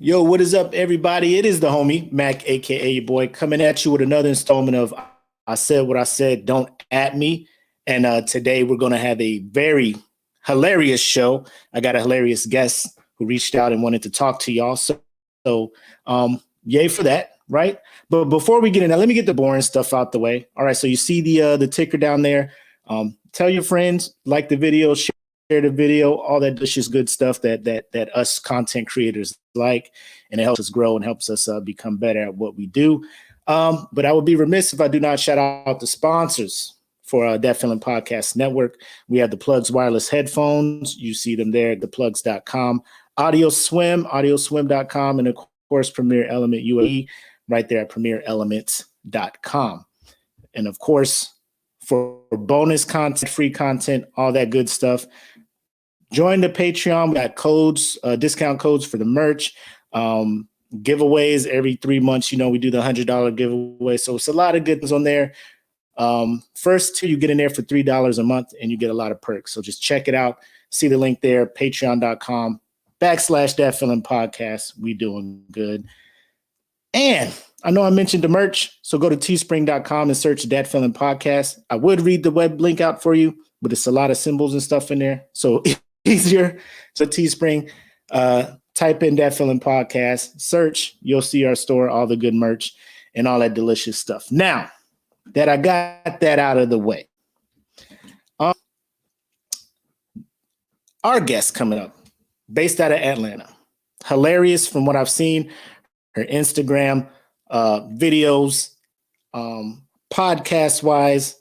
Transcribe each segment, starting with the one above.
Yo, what is up, everybody? It is the homie, Mac, aka your boy, coming at you with another installment of I Said What I Said, Don't At Me. And today we're going to have a very hilarious show. I got a hilarious guest who reached out and wanted to talk to y'all. So yay for that, right? But before we get in, let me get the boring stuff out the way. All right, so you see the ticker down there. Tell your friends, like the video, share the video, all that delicious good stuff that us content creators like, and it helps us grow and helps us become better at what we do. But I would be remiss if I do not shout out the sponsors for That Feeling Podcast Network. We have the Plugs wireless headphones. You see them there at theplugs.com, audioswim.com, and of course Premier Element UAE right there at premierelements.com. And of course, for bonus content, free content, all that good stuff, join the Patreon. We got codes, discount codes for the merch, giveaways every 3 months. You know, we do the $100 giveaway. So it's a lot of good things on there. First two, you get in there for $3 a month and you get a lot of perks. So just check it out. See the link there, patreon.com/That Feeling Podcast. We doing good. And I know I mentioned the merch, so go to teespring.com and search That Feeling Podcast. I would read the web link out for you, but it's a lot of symbols and stuff in there. So easier. So Teespring, type in That Feeling Podcast, search, you'll see our store, all the good merch and all that delicious stuff. Now that I got that out of the way, our guest coming up, based out of Atlanta, hilarious from what I've seen. Her Instagram videos, podcast-wise,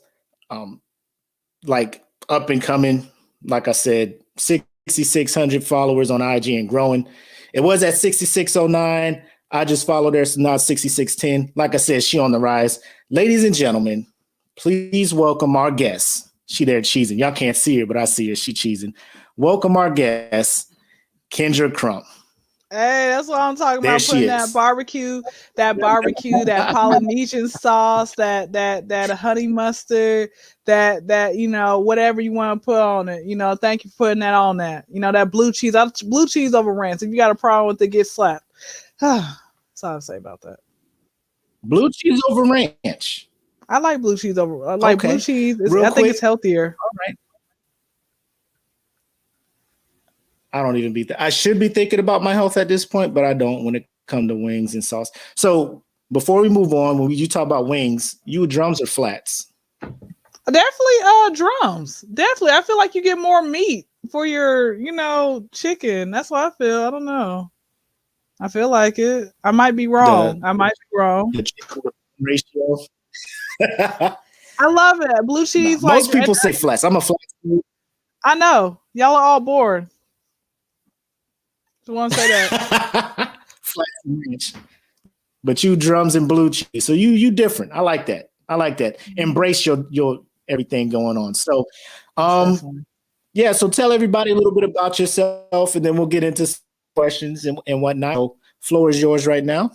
like up and coming. Like I said, 6,600 followers on IG and growing. It was at 6,609. I just followed her, so now it's 6,610. Like I said, she on the rise. Ladies and gentlemen, please welcome our guest. She there cheesing. Y'all can't see her, but I see her. She cheesing. Welcome our guest, Kyndra Crump. Hey, that's what I'm talking about. Putting that barbecue, that Polynesian sauce, that honey mustard, that you know, whatever you want to put on it. You know, thank you for putting that on that. You know, that blue cheese over ranch. If you got a problem with it, get slapped. That's all I say about that. Blue cheese over ranch. I like blue cheese over. Blue cheese. I think it's healthier. All right. I don't even I should be thinking about my health at this point, but I don't when it comes to wings and sauce. So before we move on, when you talk about wings, you drums or flats? Definitely drums. Definitely. I feel like you get more meat for your, chicken. That's what I feel. I don't know. I feel like it. I might be wrong. The ratio. I love it. Blue cheese. Most people say flats. I'm a flat. I know. Y'all are all bored. Just want to say that. Flat ranch. But you drums and blue cheese. So you different. I like that. Embrace your everything going on. So yeah, so tell everybody a little bit about yourself and then we'll get into questions and whatnot. So, floor is yours right now.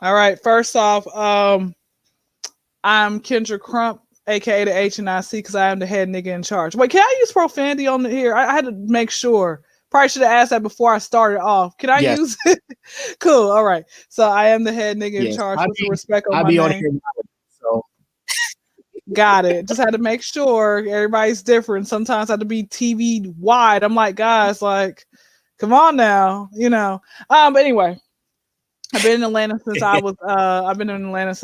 All right. First off, I'm Kyndra Crump, aka the HNIC, because I am the head nigga in charge. Wait, can I use profanity on here? I had to make sure. Probably should have asked that before I started off. Can I use it? Cool. All right. So I am the head nigga in charge. With the respect on my name. On here now, so. Got it. Just had to make sure. Everybody's different. Sometimes I have to be TV wide. I'm like, guys, like, come on now, But anyway, I've been in Atlanta since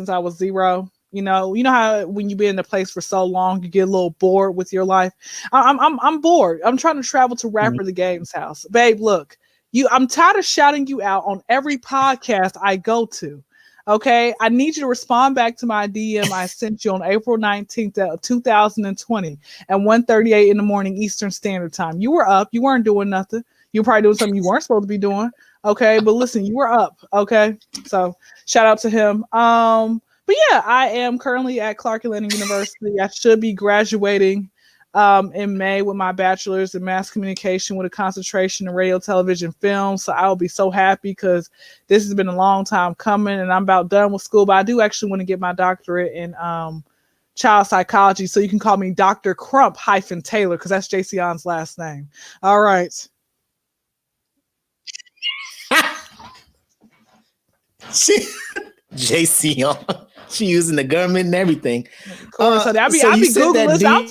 I was 0. You know how when you've been in a place for so long, you get a little bored with your life. I'm bored. I'm trying to travel to Rapper the Game's house. Babe, look, I'm tired of shouting you out on every podcast I go to. Okay, I need you to respond back to my DM I sent you on April 19th, 2020 at 1:38 in the morning Eastern Standard Time. You were up. You weren't doing nothing. You were probably doing something you weren't supposed to be doing. Okay, but listen, you were up. Okay, so shout out to him. But yeah, I am currently at Clark Atlanta University. I should be graduating in May with my bachelor's in mass communication with a concentration in radio, television, film. So I'll be so happy because this has been a long time coming and I'm about done with school. But I do actually want to get my doctorate in child psychology. So you can call me Dr. Crump-Taylor because that's JCon's last name. All right. She, JC on. She using the government and everything. Of course, I be Googling. Listen, I'm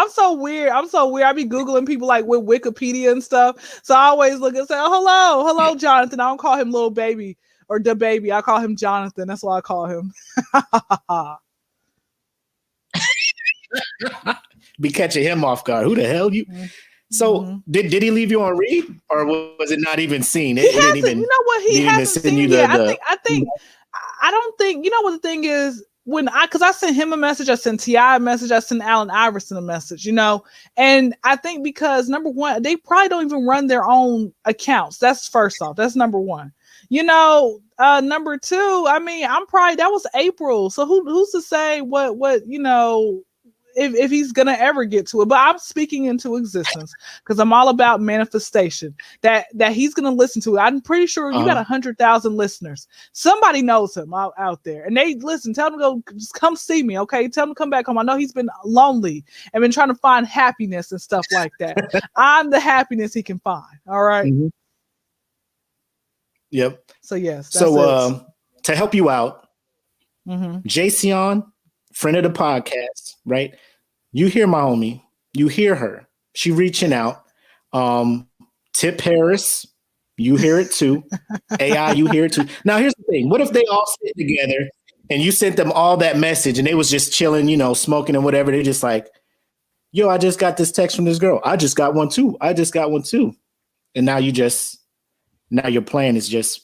so weird. I be Googling people like with Wikipedia and stuff. So I always look and say, oh, hello, Jonathan. I don't call him little baby or the baby. I call him Jonathan. That's why I call him. Be catching him off guard. Who the hell you? So did he leave you on read, or was it not even seen? He hasn't. You know what? He hasn't seen yet. I don't think. You know what the thing is, because I sent him a message, I sent T.I. a message, I sent Allen Iverson a message. And I think because number one, they probably don't even run their own accounts. That's first off. That's number one. Number two, I mean, that was April. So who's to say what if he's gonna ever get to it? But I'm speaking into existence because I'm all about manifestation. That he's gonna listen to it. I'm pretty sure you got 100,000 listeners. Somebody knows him out there, and they listen. Tell him to go, just come see me, okay? Tell him to come back home. I know he's been lonely and been trying to find happiness and stuff like that. I'm the happiness he can find. All right. Mm-hmm. Yep. So yes. To help you out, Jason, friend of the podcast, right? You hear my homie, you hear her. She reaching out. Tip Harris, you hear it too. AI, you hear it too. Now here's the thing. What if they all sit together and you sent them all that message and they was just chilling, smoking and whatever. They're just like, yo, I just got this text from this girl. I just got one too. And now your plan is just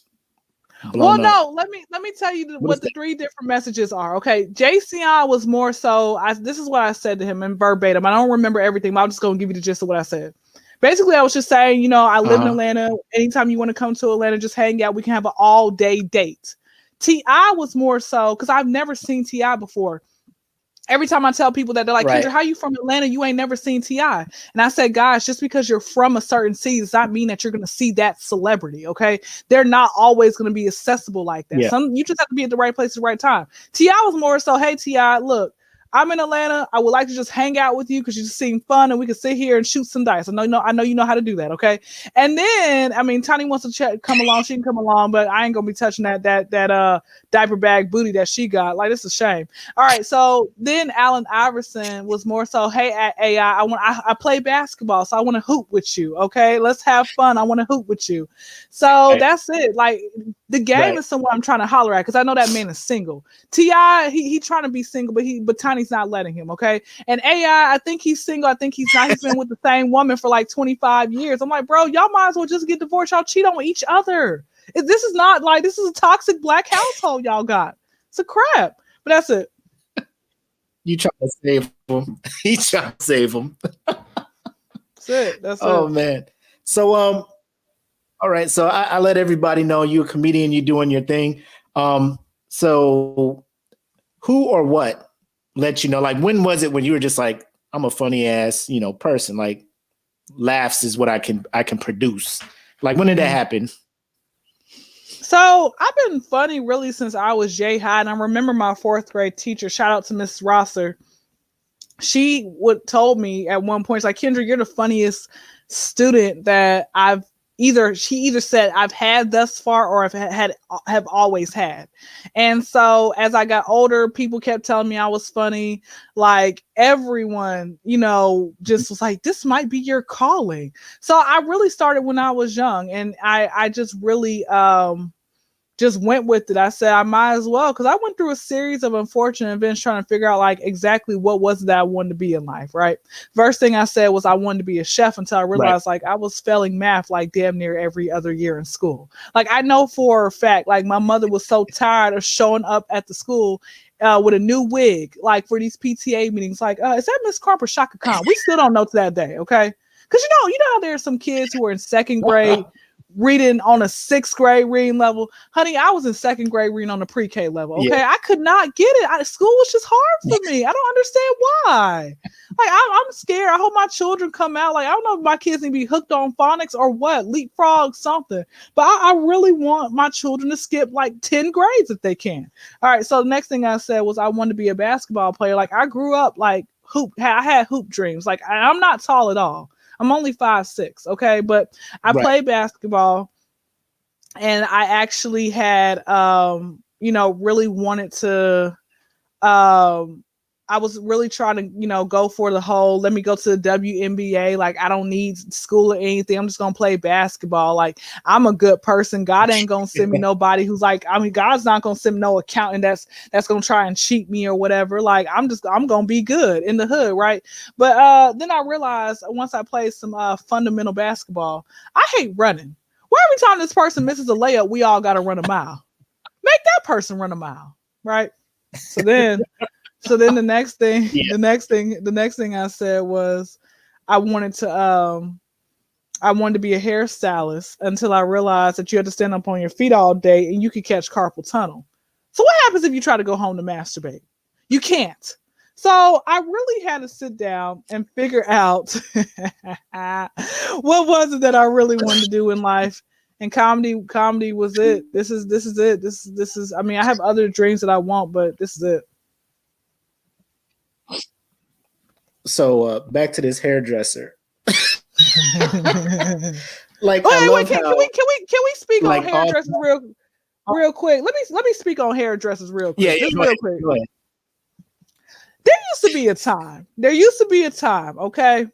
blown up. Let me tell you what the three different messages are. Okay, JCI was more so. This is what I said to him in verbatim. I don't remember everything, but I'm just gonna give you the gist of what I said. Basically, I was just saying, I live in Atlanta. Anytime you want to come to Atlanta, just hang out. We can have an all-day date. T.I. was more so because I've never seen T.I. before. Every time I tell people that, they're like, right. Kyndra, how you from Atlanta? You ain't never seen T.I. And I said, guys, just because you're from a certain city does not mean that you're going to see that celebrity, okay? They're not always going to be accessible like that. Yeah. You just have to be at the right place at the right time. T.I. was more so, hey, T.I., look, I'm in Atlanta. I would like to just hang out with you because you just seem fun and we can sit here and shoot some dice. I know you know how to do that, okay? And then, I mean, Tiny wants to come along. She can come along, but I ain't gonna be touching that diaper bag booty that she got. Like, it's a shame. All right, so then Allen Iverson was more so, hey, AI, I play basketball, so I want to hoop with you, okay? Let's have fun. I want to hoop with you. So that's it. Like, the game is someone I'm trying to holler at because I know that man is single. T.I., he trying to be single, but Tiny's not letting him, okay? And AI, I think he's single. I think he's not. He's been with the same woman for like 25 years. I'm like, bro, y'all might as well just get divorced. Y'all cheat on each other. This is not like, this is a toxic black household y'all got. It's a crap. But that's it. You trying to save him. He trying to save him. That's it. That's oh, man. So, all right. So I let everybody know you're a comedian. You're doing your thing. So who or what let you know? Like, when was it when you were just like, I'm a funny ass, person? Like, laughs is what I can produce. Like, when did that happen? So I've been funny really since I was J-High. And I remember my 4th grade teacher, shout out to Miss Rosser. She told me at one point, she's like, Kyndra, you're the funniest student that she either said I've had thus far or have always had. And so as I got older, people kept telling me I was funny. Like, everyone, just was like, this might be your calling. So I really started when I was young, and I just really just went with it. I said I might as well, because I went through a series of unfortunate events trying to figure out like exactly what was it that I wanted to be in life, right? First thing I said was I wanted to be a chef, until I realized like I was failing math like damn near every other year in school. Like, I know for a fact, like, my mother was so tired of showing up at the school with a new wig, like for these PTA meetings, like, is that Miss Crump or Shaka Khan? We still don't know to that day, okay? Because you know how there are some kids who are in 2nd grade reading on a 6th grade reading level. Honey, I was in 2nd grade reading on the pre-K level. Okay. Yeah. I could not get it. School was just hard for me. I don't understand why. Like, I'm scared. I hope my children come out. Like, I don't know if my kids need to be hooked on phonics or what, leapfrog something. But I really want my children to skip like 10 grades if they can. All right. So the next thing I said was I wanted to be a basketball player. Like, I grew up like I had hoop dreams. Like, I'm not tall at all. I'm only 5'6", okay? But I played basketball. and I actually had really wanted to um I was really trying to, go for the whole, let me go to the WNBA. Like, I don't need school or anything. I'm just going to play basketball. Like, I'm a good person. God ain't going to send me nobody who's like, God's not going to send me no accountant that's going to try and cheat me or whatever. Like, I'm going to be good in the hood. Right. But then I realized once I played some fundamental basketball, I hate running. Where every time this person misses a layup, we all got to run a mile. Make that person run a mile. Right. So then the next thing, the next thing I said was I wanted to be a hairstylist until I realized that you had to stand up on your feet all day and you could catch carpal tunnel. So what happens if you try to go home to masturbate? You can't. So I really had to sit down and figure out what was it that I really wanted to do in life. And comedy was it. This is it. This is, I have other dreams that I want, but this is it. So back to this hairdresser. Like, wait, can we speak on hairdressers real quick? Let me speak on hairdressers real quick. Yeah, real quick. There used to be a time, okay?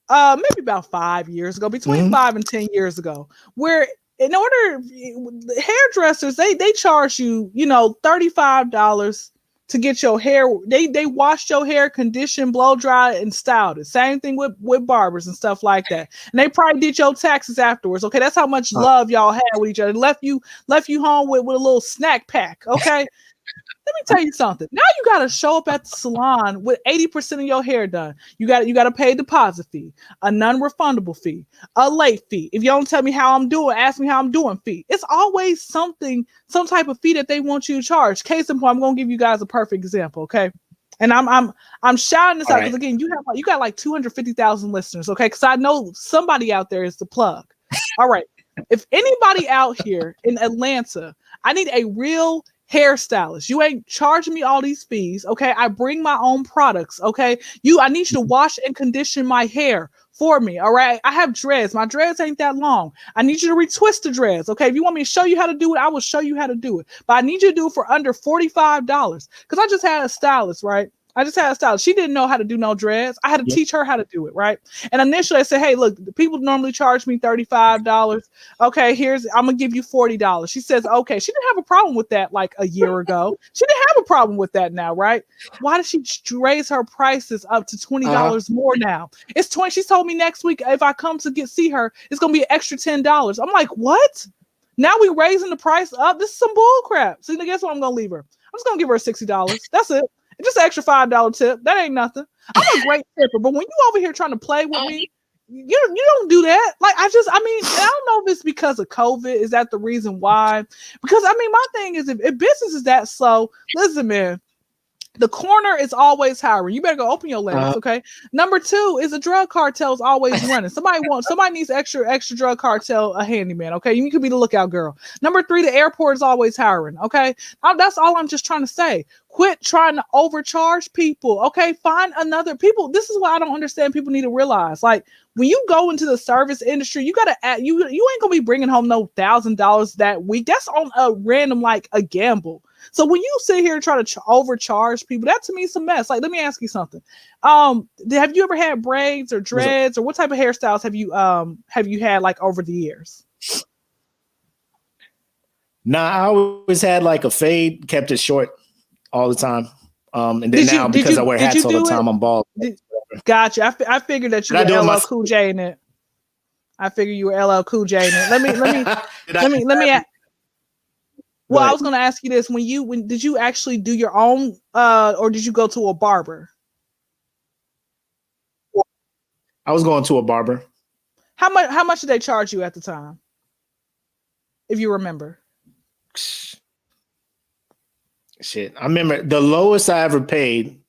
Maybe about 5 years ago, between 5 and 10 years ago, where in order, hairdressers, they charge you, $35 to get your hair. They wash your hair, condition, blow dry, and styled it. Same thing with barbers and stuff like that. And they probably did your taxes afterwards. Okay, that's how much love y'all had with each other. Left you home with a little snack pack. Okay. Let me tell you something. Now you got to show up at the salon with 80% of your hair done. You got to pay a deposit fee, a non-refundable fee, a late fee. If you don't tell me how I'm doing, ask me how I'm doing fee. It's always some type of fee that they want you to charge. Case in point, I'm going to give you guys a perfect example, okay? And I'm shouting this out because again, you got like 250,000 listeners, okay? Because I know somebody out there is the plug. All right. If anybody out here in Atlanta, I need a real hairstylist. You ain't charging me all these fees, okay? I bring my own products, okay? I need you to wash and condition my hair for me, all right? I have dreads. My dreads ain't that long. I need you to retwist the dreads, okay? If you want me to show you how to do it, I will show you how to do it. But I need you to do it for under $45 because I just had a stylist, right? She didn't know how to do no dreads. I had to teach her how to do it, right? And initially I said, hey, look, people normally charge me $35. Okay, I'm going to give you $40. She says, okay. She didn't have a problem with that like a year ago. She didn't have a problem with that now, right? Why does she raise her prices up to $20 more now? It's 20. She told me next week if I come to see her, it's going to be an extra $10. I'm like, what? Now we raising the price up? This is some bull crap. So guess what I'm going to leave her? I'm just going to give her $60. That's it. Just an extra $5 tip. That ain't nothing. I'm a great tipper, but when you over here trying to play with me, you don't do that. Like, I don't know if it's because of COVID. Is that the reason why? Because my thing is, if business is that slow, listen, man, the corner is always hiring. You better go open your legs, okay? Number 2 is a drug cartel is always running. Somebody needs extra drug cartel, a handyman, okay? You can be the lookout girl. Number 3, the airport is always hiring, okay? That's all I'm just trying to say. Quit trying to overcharge people, okay? Find another people. This is what I don't understand. People need to realize, like, when you go into the service industry, you gotta you ain't gonna be bringing home no $1,000 that week. That's on a random, like a gamble. So when you sit here and try to overcharge people, that to me is a mess. Like, let me ask you something. Have you ever had braids or dreads, or what type of hairstyles have you had like over the years? Nah, I always had like a fade, kept it short all the time. And then because I wear hats all the time, I'm bald. Gotcha. I figured that you were LL Cool J in it. I figured you were LL Cool J in it. Let me ask. Well, I was going to ask you this: when did you actually do your own, or did you go to a barber? I was going to a barber. How much did they charge you at the time, if you remember? Shit, I remember the lowest I ever paid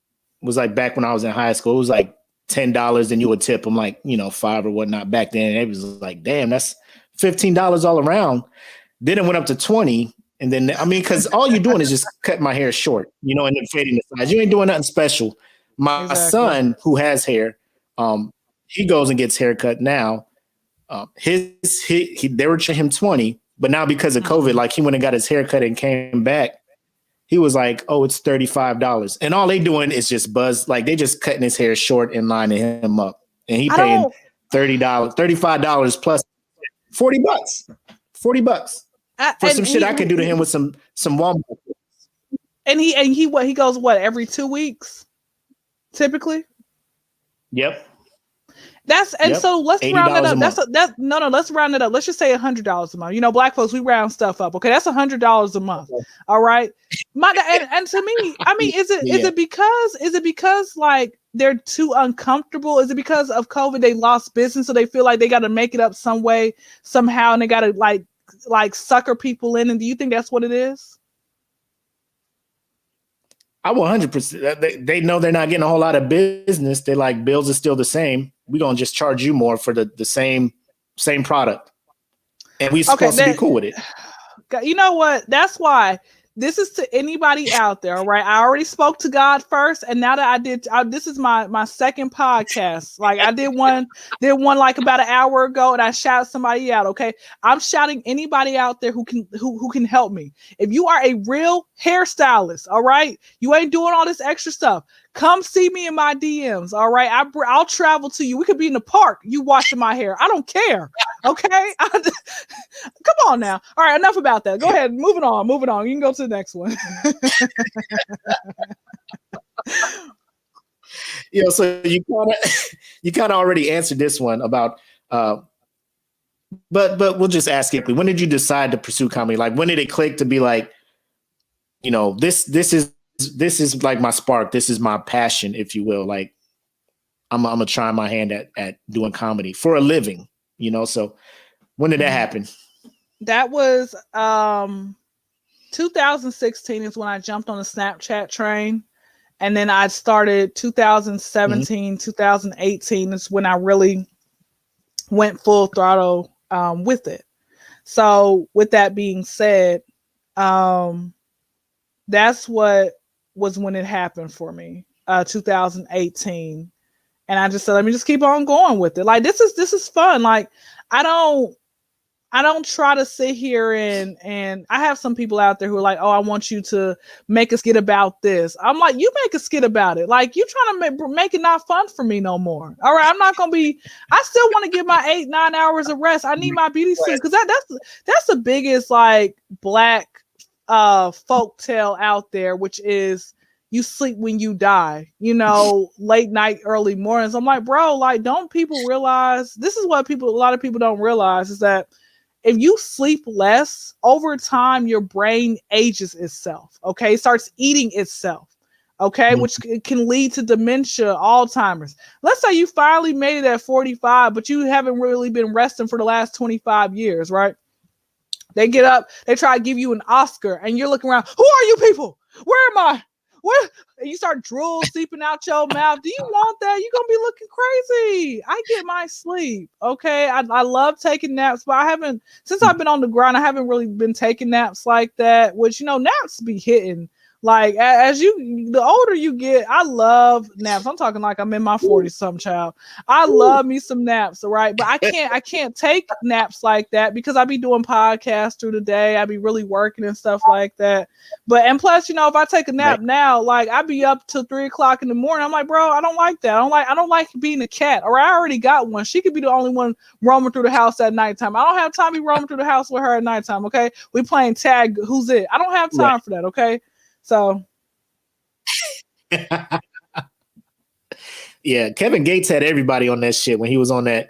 was like back when I was in high school. It was like $10, and you would tip them like $5 or whatnot. Back then, it was like, damn, that's $15 all around. Then it went up to $20. And then, because all you're doing is just cut my hair short, and then fading the sides. You ain't doing nothing special. My son, who has hair, he goes and gets haircut now. They were charging him $20. But now because of COVID, like he went and got his hair cut and came back. He was like, "Oh, it's $35," and all they doing is just buzz. Like they just cutting his hair short and lining him up, and he paying $30, $35 plus $40, $40 for some shit I could do to him with some Walmart. And he goes what every 2 weeks, typically. Yep. So let's round it up. Let's round it up. Let's just say $100 a month. You know, black folks, we round stuff up. Okay, that's $100 a month. All right. And to me, I mean, is it because like they're too uncomfortable? Is it because of COVID they lost business, so they feel like they got to make it up some way, somehow, and they got to like sucker people in? And do you think that's what it is? I 100%. They know they're not getting a whole lot of business. They like bills are still the same. We're gonna just charge you more for the same product, and we're supposed to be cool with it. You know what? That's why this is to anybody out there. All right, I already spoke to God first, and now that this is my second podcast. Like I did one like about an hour ago, and I shouted somebody out. Okay, I'm shouting anybody out there who can help me. If you are a real hairstylist, all right, you ain't doing all this extra stuff. Come see me in my DMs, all right? I'll travel to you. We could be in the park. You washing my hair. I don't care, okay? Come on now. All right, enough about that. Go ahead. Moving on. You can go to the next one. So you kind of already answered this one about, but we'll just ask it. When did you decide to pursue comedy? Like, when did it click to be like, you know, this is like my spark. This is my passion, if you will. Like I'm gonna try my hand at doing comedy for a living, you know? So when did that happen? That was 2016 is when I jumped on the Snapchat train. And then I started 2017, 2018 is when I really went full throttle with it. So with that being said, that's what was when it happened for me, 2018. And I just said, let me just keep on going with it. Like, this is fun. Like, I don't try to sit here and I have some people out there who are like, oh, I want you to make a skit about this. I'm like, you make a skit about it. Like, you trying to make it not fun for me no more. All right. I'm not going to be, I still want to get my 8-9 hours of rest. I need my beauty sleep. Cause that's the biggest like black folk tale out there, which is you sleep when you die, you know, late night, early mornings. I'm like, bro, like, don't people realize this is what a lot of people don't realize is that if you sleep less over time, your brain ages itself. Okay. It starts eating itself. Okay. Mm-hmm. Which can lead to dementia, Alzheimer's. Let's say you finally made it at 45, but you haven't really been resting for the last 25 years, right? They get up, they try to give you an Oscar, and you're looking around. Who are you people? Where am I? Where? And you start drool seeping out your mouth. Do you want that? You're gonna be looking crazy. I get my sleep. Okay. I love taking naps, but since I've been on the grind, I haven't really been taking naps like that, which, you know, naps be hitting. Like the older you get, I love naps. I'm talking like I'm in my 40s, some child. I love me some naps, all right? But I can't take naps like that because I be doing podcasts through the day. I be really working and stuff like that. And plus, you know, if I take a nap now, like I be up till 3:00 in the morning. I'm like, bro, I don't like that. I don't like being a cat. Or I already got one. She could be the only one roaming through the house at nighttime. I don't have time to be roaming through the house with her at nighttime. Okay, we playing tag. Who's it? I don't have time for that. Okay. So, yeah, Kevin Gates had everybody on that shit when he was on that.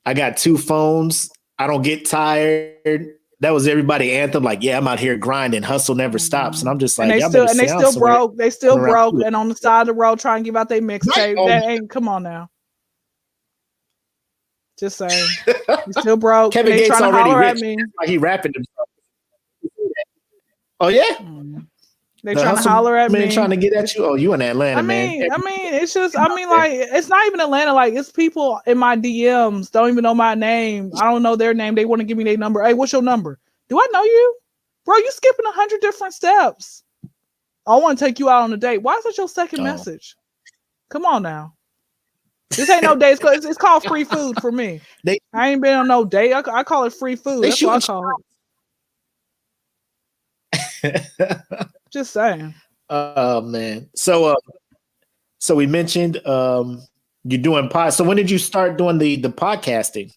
I got 2 phones. I don't get tired. That was everybody anthem. Like, yeah, I'm out here grinding. Hustle never stops. And I'm just like, they still broke. They still broke. And on the side of the road trying to give out their mixtape. That ain't. Come on now. Just saying. You still broke. Kevin Gates trying already to holler rich. At me. Like he rapping himself. Oh yeah. They trying to holler at me. Trying to get at you. Oh, you in Atlanta, man. It's just, like, it's not even Atlanta. Like, it's people in my DMs don't even know my name. I don't know their name. They want to give me their number. Hey, what's your number? Do I know you? Bro, you skipping 100 different steps. I want to take you out on a date. Why is that your second message? Come on now. This ain't no date. It's called free food for me. I ain't been on no date. I call it free food. That's what I call it. Just saying. Oh man. So we mentioned you're doing pod. So when did you start doing the podcasting?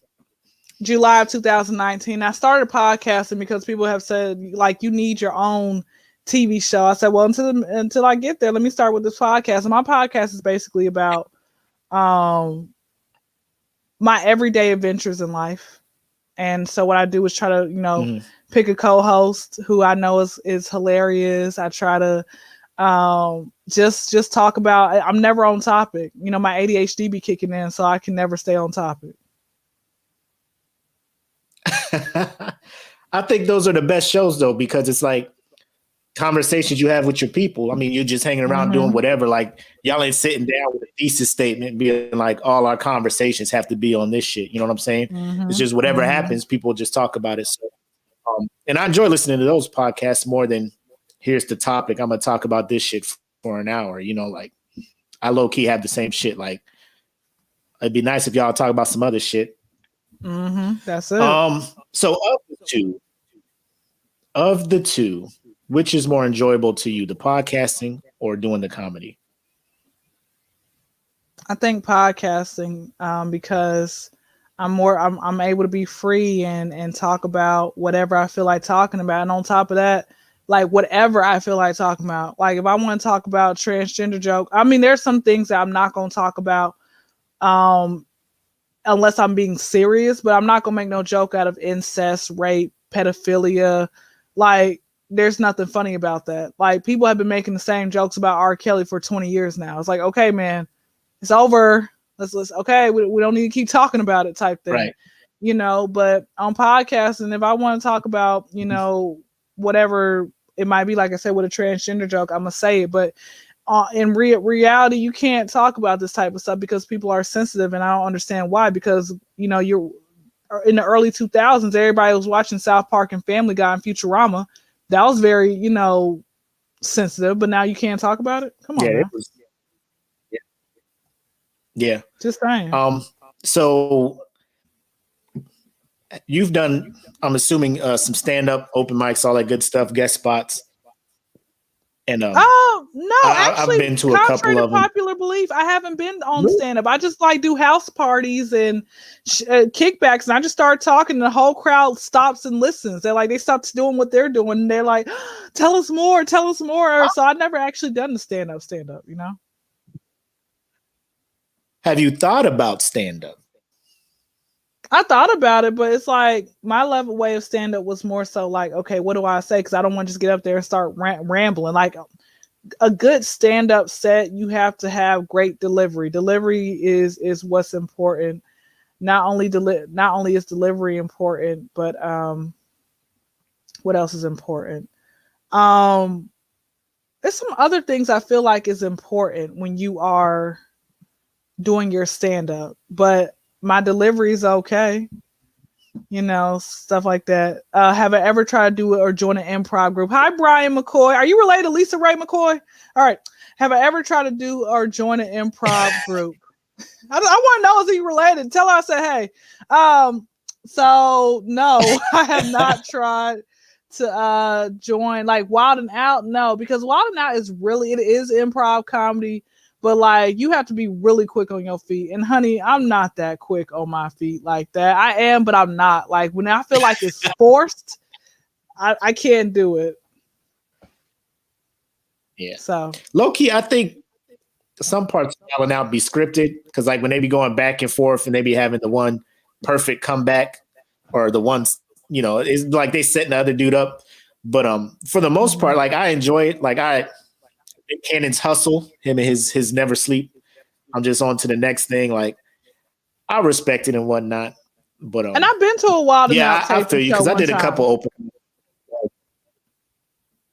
July of 2019. I started podcasting because people have said, like, you need your own TV show. I said, well, until I get there, let me start with this podcast. And my podcast is basically about my everyday adventures in life. And so what I do is try to, pick a co-host who I know is hilarious. I try to just talk about, I'm never on topic. My ADHD be kicking in, so I can never stay on topic. I think those are the best shows though, because it's like conversations you have with your people. I mean, you're just hanging around doing whatever. Like y'all ain't sitting down with a thesis statement being like, all our conversations have to be on this shit. You know what I'm saying? It's just whatever happens, people just talk about it. So, and I enjoy listening to those podcasts more than here's the topic. I'm going to talk about this shit for an hour. Like I low key have the same shit. Like it'd be nice if y'all talk about some other shit. That's it. So of the two, which is more enjoyable to you, the podcasting or doing the comedy? I think podcasting, because I'm able to be free and talk about whatever I feel like talking about. And on top of that, like whatever I feel like talking about, like if I want to talk about transgender joke, I mean, there's some things that I'm not going to talk about, unless I'm being serious, but I'm not going to make no joke out of incest, rape, pedophilia. Like there's nothing funny about that. Like people have been making the same jokes about R. Kelly for 20 years now. It's like, okay, man, it's over. Let's okay. We don't need to keep talking about it type thing, right. But on podcasting, if I want to talk about, whatever it might be, like I said, with a transgender joke, I'm going to say it. But in reality, you can't talk about this type of stuff because people are sensitive, and I don't understand why. Because you're in the early 2000s, everybody was watching South Park and Family Guy and Futurama. That was very sensitive, but now you can't talk about it. Come on, now. Yeah. Just saying. So you've done, I'm assuming, some stand-up, open mics, all that good stuff, guest spots. And no, actually, I've been to a couple of them. Popular belief, I haven't been on stand-up. I just do house parties and kickbacks, and I just start talking, and the whole crowd stops and listens. They stop doing what they're doing, and they're like, tell us more. So I've never actually done the stand-up. Have you thought about stand-up? I thought about it, but it's like my way of stand-up was more so like, okay, what do I say? Because I don't want to just get up there and start rambling. Like a good stand-up set, you have to have great delivery. Delivery is what's important. Not only is delivery important, but what else is important? There's some other things I feel like is important when you are doing your stand-up, but my delivery is okay, stuff like that. Have I ever tried to do it or join an improv group? Hi, Brian McCoy. Are you related to Lisa Ray McCoy? All right. Have I ever tried to do or join an improv group? I want to know, is he related? Tell her I said, hey. So no, I have not tried to join like Wild and Out. No, because Wild and Out is improv comedy. But like you have to be really quick on your feet. And honey, I'm not that quick on my feet like that. I am, but I'm not. Like when I feel like it's forced, I can't do it. Yeah. So low key, I think some parts of Wild 'N Out be scripted because like when they be going back and forth and they be having the one perfect comeback or the ones, it's like they setting the other dude up. But for the most part, like I enjoy it. Like Cannon's hustle, him and his never sleep. I'm just on to the next thing. Like I respect it and whatnot. But and I've been to a Wild 'N Out. I feel you because I did a couple open.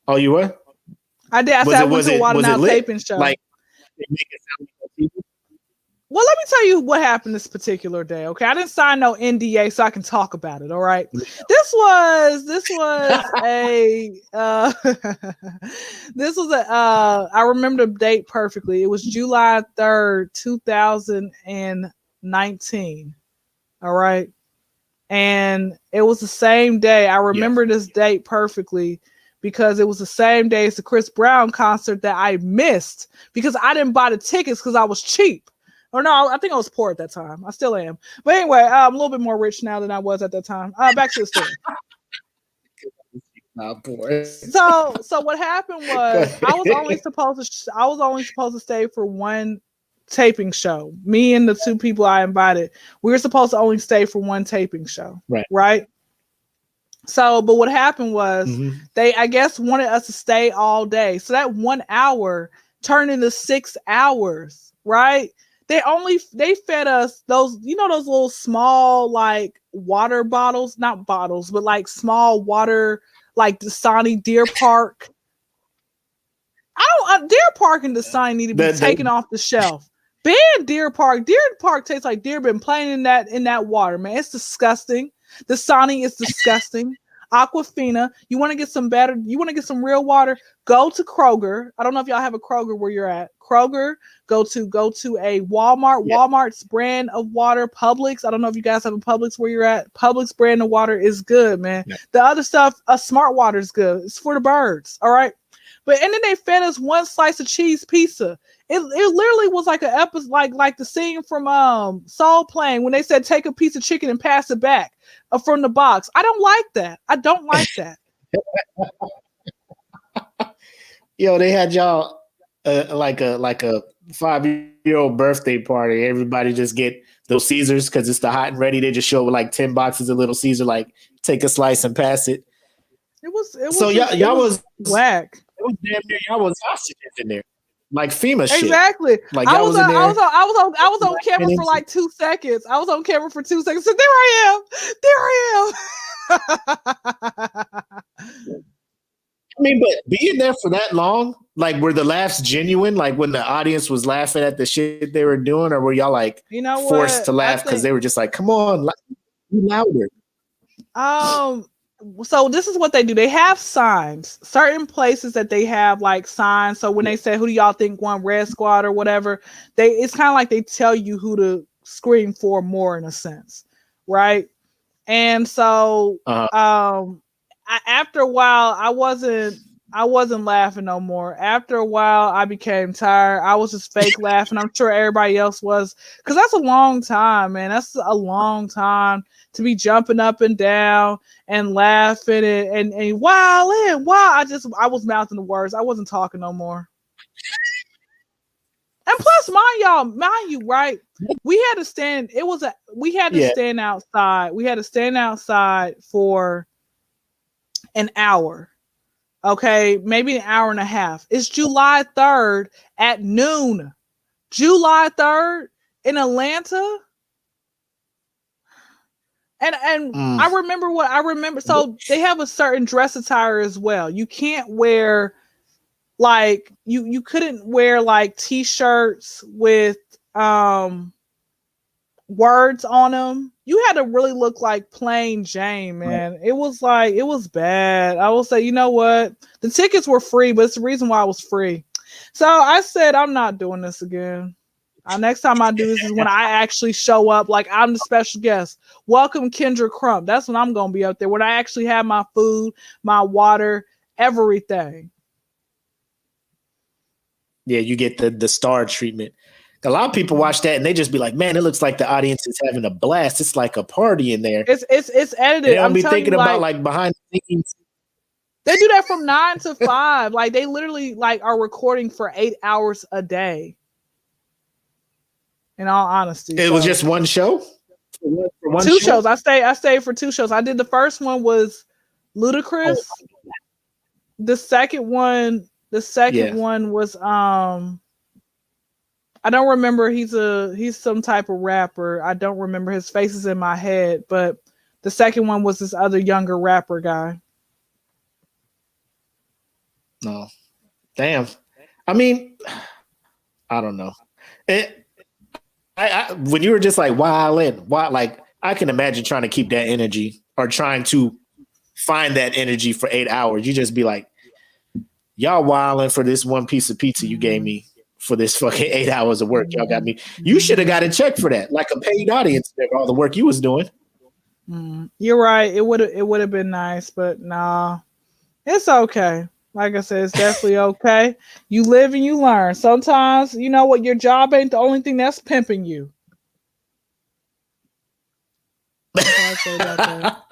Oh, you were? I did. I went to a Wild 'N Out taping show. Like, well, let me tell you what happened this particular day. Okay, I didn't sign no NDA, so I can talk about it. All right, this was a I remember the date perfectly. It was July 3rd, 2019. All right, and it was the same day. I remember this date perfectly because it was the same day as the Chris Brown concert that I missed because I didn't buy the tickets because I was cheap. Or no, I think I was poor at that time. I still am. But anyway, I'm a little bit more rich now than I was at that time. Back to the story. So what happened was I was only supposed to stay for one taping show. Me and the two people I invited, we were supposed to only stay for one taping show. Right? So, but what happened was they, I guess, wanted us to stay all day. So that 1 hour turned into 6 hours, right? They fed us those, you know, those little small like water bottles, not bottles, but like small water, like Dasani Deer Park. Deer Park and Dasani need to be taken off the shelf. Ban Deer Park. Deer Park tastes like deer been playing in that water, man. It's disgusting. Dasani is disgusting. Aquafina. You want to get some better? You want to get some real water? Go to Kroger. I don't know if y'all have a Kroger where you're at. Kroger. Go to a Walmart. Yeah. Walmart's brand of water. Publix. I don't know if you guys have a Publix where you're at. Publix brand of water is good, man. Yeah. The other stuff, Smart Water is good. It's for the birds. All right. But and then they fed us one slice of cheese pizza. It literally was like an episode, like the scene from Soul Plane when they said take a piece of chicken and pass it back from the box. I don't like that. I don't like that. Yo, they had y'all like a 5-year-old birthday party. Everybody just get those Caesars because it's the hot and ready. They just show with like 10 boxes of Little Caesar. Like take a slice and pass it. It was so y'all was whack. It was damn near y'all was hostages in there. Like FEMA shit. Exactly. Like I was on camera for like 2 seconds. I was on camera for 2 seconds. So there I am. I mean, but being there for that long, like were the laughs genuine? Like when the audience was laughing at the shit they were doing, or were y'all like forced to laugh because they were just like, come on, be louder? So this is what they do. They have signs, certain places that they have like signs. So when they say, who do y'all think won Red Squad or whatever, it's kind of like they tell you who to scream for more in a sense. Right. And so, after a while, I wasn't laughing no more. After a while, I became tired. I was just fake laughing. I'm sure everybody else was, because that's a long time, man. That's a long time to be jumping up and down and laughing and wow. I was mouthing the words. I wasn't talking no more. And plus, mind you, right? We had to stand. We had to stand outside. We had to stand outside for an hour. Okay, maybe an hour and a half. It's July 3rd at noon. July 3rd in Atlanta. And I remember. So they have a certain dress attire as well. You can't wear like you couldn't wear like t-shirts with words on them. You had to really look like plain Jane, man. Right. It was bad. I will say, you know what? The tickets were free, but it's the reason why I was free. So I said, I'm not doing this again. Next time I do this is when I actually show up, like I'm the special guest. Welcome Kyndra Crump. That's when I'm going to be up there, when I actually have my food, my water, everything. Yeah, you get the star treatment. A lot of people watch that and they just be like, man, it looks like the audience is having a blast. It's like a party in there. It's edited. They don't be thinking about like behind the scenes. They do that from 9 to 5. Like they literally like are recording for 8 hours a day. In all honesty. It was just one show? For one two shows. I stayed for 2 shows. I did the first one was Ludacris. Oh. The second one was I don't remember. He's some type of rapper. I don't remember. His face is in my head, but the second one was this other younger rapper guy. No. Damn. I mean, I don't know. When you were just like wildin', like I can imagine trying to keep that energy or trying to find that energy for 8 hours. You just be like, y'all wildin' for this one piece of pizza you gave me for this fucking 8 hours of work. Y'all got me. You should have got a check for that, like a paid audience for all the work you was doing. You're right. It would have been nice, but nah. It's okay. Like I said, it's definitely okay. You live and you learn. Sometimes, you know what, your job ain't the only thing that's pimping you. That's all I say about that.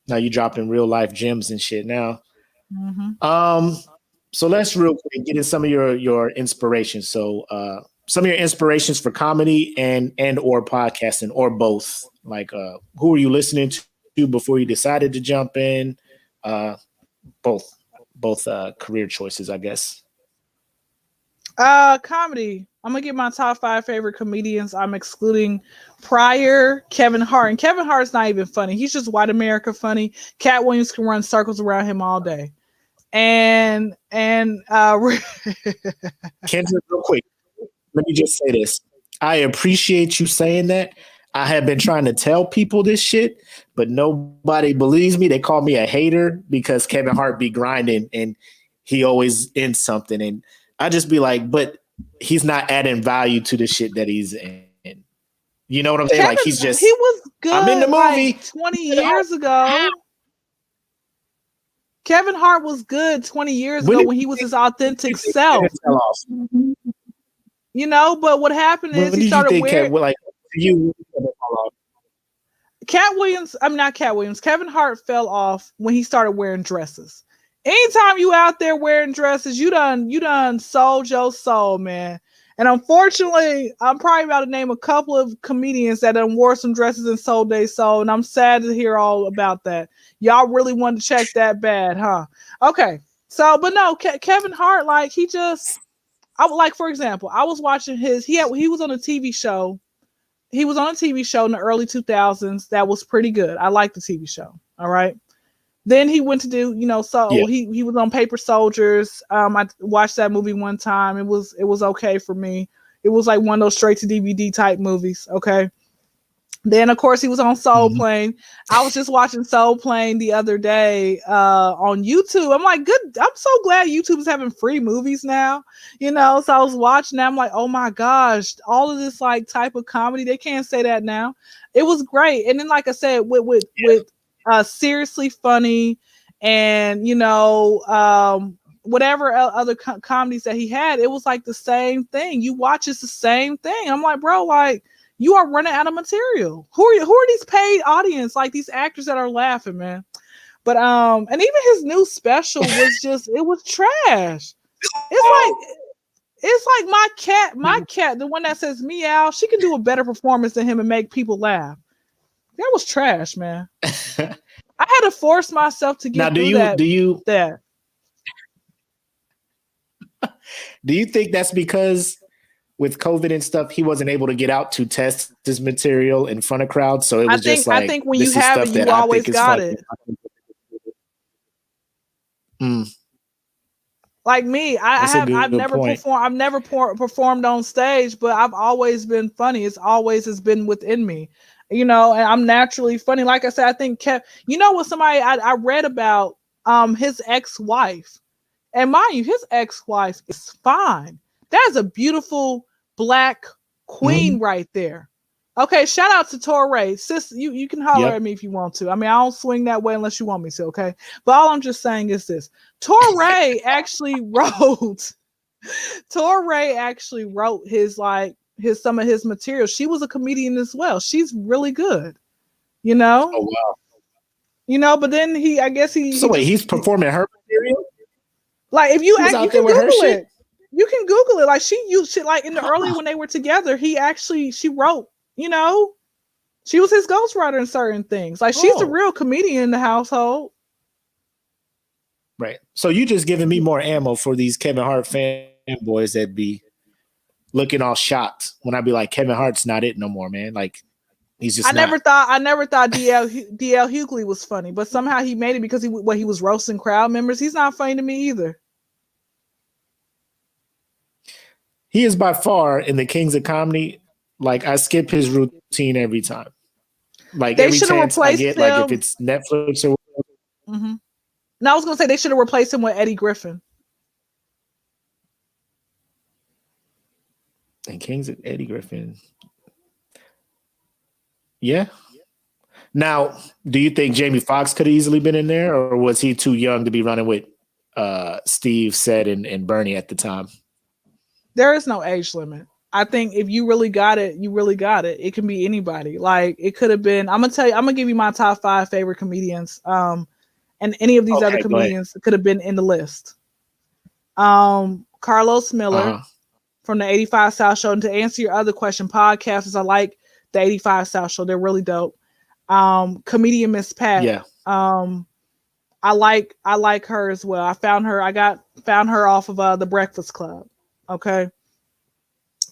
Now you dropping real life gems and shit now. Mm-hmm. Um, so let's real quick get in some of your inspirations. So some of your inspirations for comedy and or podcasting or both. Like who are you listening to before you decided to jump in? Uh both career choices, I guess. Comedy. I'm gonna get my top 5 favorite comedians. I'm excluding Pryor, Kevin Hart, and Kevin Hart's not even funny. He's just white America funny. Cat Williams can run circles around him all day. And Kendra, real quick, let me just say this. I appreciate you saying that. I have been trying to tell people this shit, but nobody believes me. They call me a hater because Kevin Hart be grinding and he always ends something. And I just be like, but he's not adding value to the shit that he's in. You know what I'm saying? Like he's Kevin, just, he was I'm in the good movie. like 20 years ago. Kevin Hart was good 20 years ago when he was his authentic self. You know, but what happened is When he did you started think wearing like you Cat Williams, I'm not Cat Williams. Kevin Hart fell off when he started wearing dresses. Anytime you out there wearing dresses, you done sold your soul, man. And unfortunately, I'm probably about to name a couple of comedians that done wore some dresses and sold their soul. And I'm sad to hear all about that. Y'all really wanted to check that bad, huh? Okay. So, but no, Kevin Hart, like I would like, for example, I was watching he was on a TV show. He was on a TV show in the early 2000s that was pretty good. I liked the TV show. All right. Then he went to do, so yeah. he was on Paper Soldiers. I watched that movie one time. It was okay for me. It was like one of those straight to DVD type movies. Okay. Then of course he was on Soul Plane. I was just watching Soul Plane the other day on YouTube. I'm like, good. I'm so glad YouTube is having free movies now. So I was watching that. I'm like, oh my gosh, all of this like type of comedy. They can't say that now. It was great. And then like I said, with seriously funny and whatever other comedies that he had, it was like the same thing. You watch, it's the same thing. I'm like, bro, like, you are running out of material. Who are these paid audience? Like these actors that are laughing, man. But and even his new special was it was trash. It's like my cat, the one that says meow, she can do a better performance than him and make people laugh. That was trash, man. I had to force myself to get through that. Do you think that's because with COVID and stuff, he wasn't able to get out to test his material in front of crowds? So it was I think when you have it, you always got it. Like me, I've never performed on stage, but I've always been funny. It's always has been within me, and I'm naturally funny. Like I said, I think what somebody I read about his ex-wife, and mind you, his ex-wife is fine. That is a beautiful Black queen right there. Okay, shout out to Torrey. Sis, you can holler at me if you want to. I mean, I don't swing that way unless you want me to, okay? But all I'm just saying is this. Torrey actually wrote his some of his material. She was a comedian as well. She's really good. Oh wow. But then he's performing her material? Like if you can Google it. You can Google it. Like she used it like in the early when they were together, she wrote, she was his ghostwriter in certain things. Like she's a real comedian in the household. Right. So you just giving me more ammo for these Kevin Hart fanboys that be looking all shocked when I be like, Kevin Hart's not it no more, man. Like he's just I never thought DL Hughley was funny, but somehow he made it because he was roasting crowd members. He's not funny to me either. He is by far in the Kings of Comedy. Like I skip his routine every time. Like they every chance I get, like if it's Netflix or whatever. Now I was gonna say they should have replaced him with Eddie Griffin. And Kings of Eddie Griffin. Yeah. Now, do you think Jamie Foxx could have easily been in there, or was he too young to be running with Steve, Sed, and Bernie at the time? There is no age limit. I think if you really got it, you really got it. It can be anybody. Like it could have been. I'm gonna give you my top 5 favorite comedians. And any of these other comedians could have been in the list. Carlos Miller from the 85 South Show. And to answer your other question, podcasters, I like the 85 South Show. They're really dope. Comedian Miss Pat. Yeah. I like her as well. I found her off of The Breakfast Club. Okay.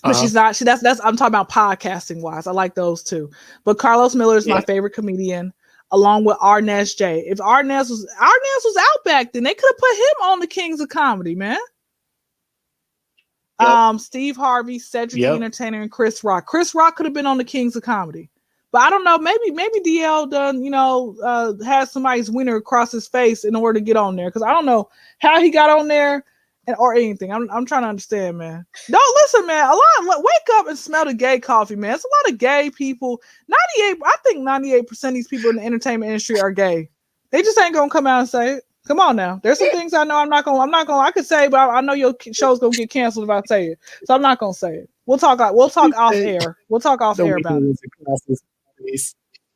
But she's not. That's I'm talking about podcasting wise. I like those too. But Carlos Miller is my favorite comedian, along with Arnez J. If Arnez was out back then, they could have put him on the Kings of Comedy, man. Yep. Steve Harvey, Cedric the Entertainer, and Chris Rock. Chris Rock could have been on the Kings of Comedy. But I don't know, maybe DL done, has somebody's wiener across his face in order to get on there. Because I don't know how he got on there or anything. I'm trying to understand, man. Don't listen, man. Wake up and smell the gay coffee, man. It's a lot of gay people. I think 98% of these people in the entertainment industry are gay. They just ain't gonna come out and say it. Come on now. There's some things I know I'm not gonna I could say, but I know your show's gonna get canceled if I say it. So I'm not gonna say it. We'll talk off air. We'll talk off air about it.